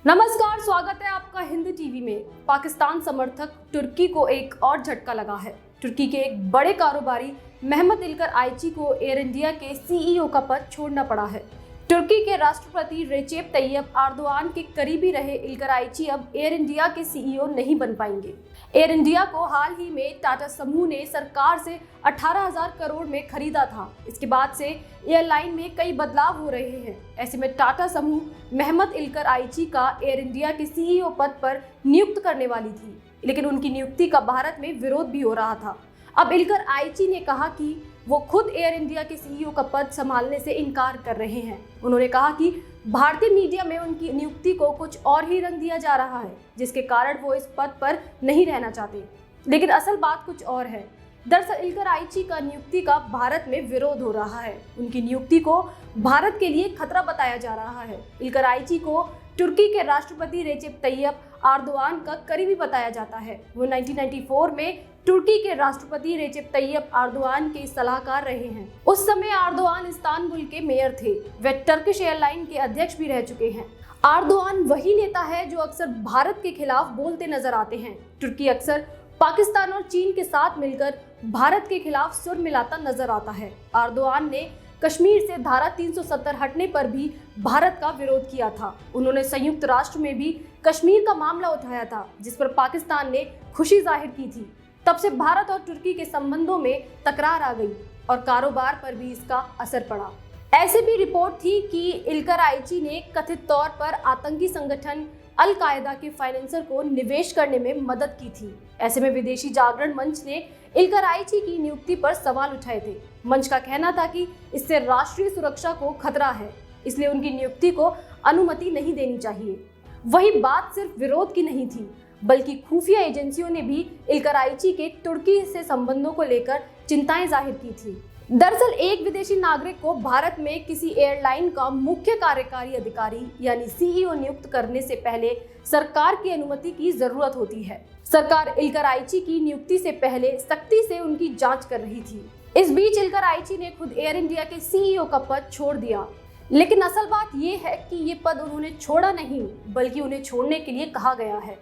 नमस्कार, स्वागत है आपका हिंद टीवी में। पाकिस्तान समर्थक तुर्की को एक और झटका लगा है। तुर्की के एक बड़े कारोबारी मेहमत इल्कर आइची को एयर इंडिया के सीईओ का पद छोड़ना पड़ा है। तुर्की के राष्ट्रपति रेचेप तैयब एर्दोआन के करीबी रहे इल्कर आइची अब एयर इंडिया के सीईओ नहीं बन पाएंगे। एयर इंडिया को हाल ही में टाटा समूह ने सरकार से 18,000 करोड़ में खरीदा था। इसके बाद से एयरलाइन में कई बदलाव हो रहे हैं। ऐसे में टाटा समूह मेहमत इल्कर आइची का एयर इंडिया के सीईओ पद पर नियुक्त करने वाली थी, लेकिन उनकी नियुक्ति का भारत में विरोध भी हो रहा था। अब इल्कर आइची ने कहा कि वो खुद एयर इंडिया के सीईओ का पद संभालने से इनकार कर रहे हैं। उन्होंने कहा कि भारतीय मीडिया में उनकी नियुक्ति को कुछ और ही रंग दिया जा रहा है, जिसके कारण वो इस पद पर नहीं रहना चाहते। लेकिन असल बात कुछ और है। दरअसल इल्कर आइची का नियुक्ति का भारत में विरोध हो रहा है। उनकी नियुक्ति को भारत के लिए खतरा बताया जा रहा है। इल्कर आइची को तुर्की के राष्ट्रपति रेचेप तैयब एर्दोआन का करीबी बताया जाता है। वो 1994 में तुर्की के राष्ट्रपति रेचेप तैयब एर्दोआन के सलाहकार रहे हैं। उस समय एर्दोआन इस्तांबुल के मेयर थे। वे टर्किश एयरलाइन के अध्यक्ष भी रह चुके हैं। एर्दोआन वही नेता है जो अक्सर भारत के खिलाफ बोलते नजर आते हैं। तुर्की अक्सर पाकिस्तान और चीन के साथ मिलकर भारत के खिलाफ सुर मिलाता नजर आता है। एर्दोआन ने कश्मीर से धारा 370 हटने पर भी भारत का विरोध किया था। उन्होंने संयुक्त राष्ट्र में भी कश्मीर का मामला उठाया था, जिस पर पाकिस्तान ने खुशी जाहिर की थी। तब से भारत और तुर्की के संबंधों में तकरार आ गई और कारोबार पर भी इसका असर पड़ा। ऐसे भी रिपोर्ट थी कि इल्कर आइची ने कथित तौर पर आतंकी संगठन अल कायदा के फाइनेंसर को निवेश करने में मदद की थी। ऐसे में विदेशी जागरण मंच ने इल्कर आइची की नियुक्ति पर सवाल उठाए थे। मंच का कहना था कि इससे राष्ट्रीय सुरक्षा को खतरा है, इसलिए उनकी नियुक्ति को अनुमति नहीं देनी चाहिए। वही बात सिर्फ विरोध की नहीं थी, बल्कि खुफिया एजेंसियों ने भी इल्कर आइची के तुर्की से संबंधों को लेकर चिंताएं जाहिर की थी। दरअसल एक विदेशी नागरिक को भारत में किसी एयरलाइन का मुख्य कार्यकारी अधिकारी यानी सीईओ नियुक्त करने से पहले सरकार की अनुमति की जरूरत होती है। सरकार इल्कर आइची की नियुक्ति से पहले सख्ती से उनकी जांच कर रही थी। इस बीच इल्कर आइची ने खुद एयर इंडिया के सीईओ का पद छोड़ दिया। लेकिन असल बात यह है कि ये पद उन्होंने छोड़ा नहीं, बल्कि उन्हें छोड़ने के लिए कहा गया है।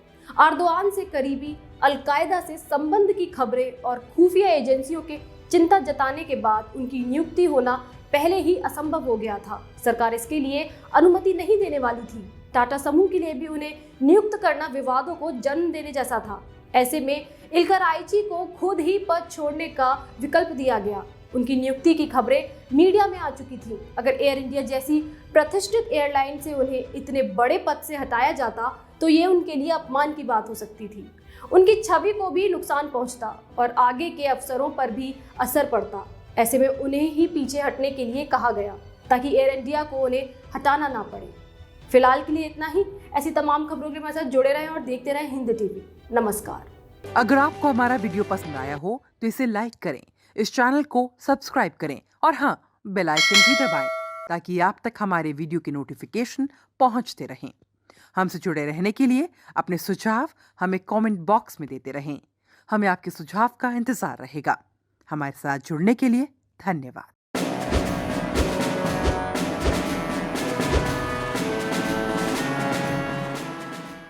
एर्दोआन से करीबी, अल कायदा से संबंध की खबरें और खुफिया एजेंसियों के चिंता जताने के बाद उनकी नियुक्ति होना पहले ही असंभव हो गया था। सरकार इसके लिए अनुमति नहीं देने वाली थी। टाटा समूह के लिए भी उन्हें नियुक्त करना विवादों को जन्म देने जैसा था। ऐसे में इल्कर आइची को खुद ही पद छोड़ने का विकल्प दिया गया। उनकी नियुक्ति की खबरें मीडिया में आ चुकी थी। अगर एयर इंडिया जैसी प्रतिष्ठित एयरलाइन से उन्हें इतने बड़े पद से हटाया जाता तो ये उनके लिए अपमान की बात हो सकती थी। उनकी छवि को भी नुकसान पहुंचता और आगे के अफसरों पर भी असर पड़ता। ऐसे में उन्हें ही पीछे हटने के लिए कहा गया ताकि एयर इंडिया को उन्हें हटाना ना पड़े। फिलहाल के लिए इतना ही। ऐसी तमाम खबरों के हमारे साथ जुड़े रहें और देखते रहें हिंद टीवी। नमस्कार। अगर आपको हमारा वीडियो पसंद आया हो तो इसे लाइक करें, इस चैनल को सब्सक्राइब करें और हाँ, बेल आइकन भी दबाएं ताकि आप तक हमारे वीडियो की नोटिफिकेशन पहुंचते रहें। हमसे जुड़े रहने के लिए अपने सुझाव हमें कमेंट बॉक्स में देते रहें। हमें आपके सुझाव का इंतजार रहेगा। हमारे साथ जुड़ने के लिए धन्यवाद।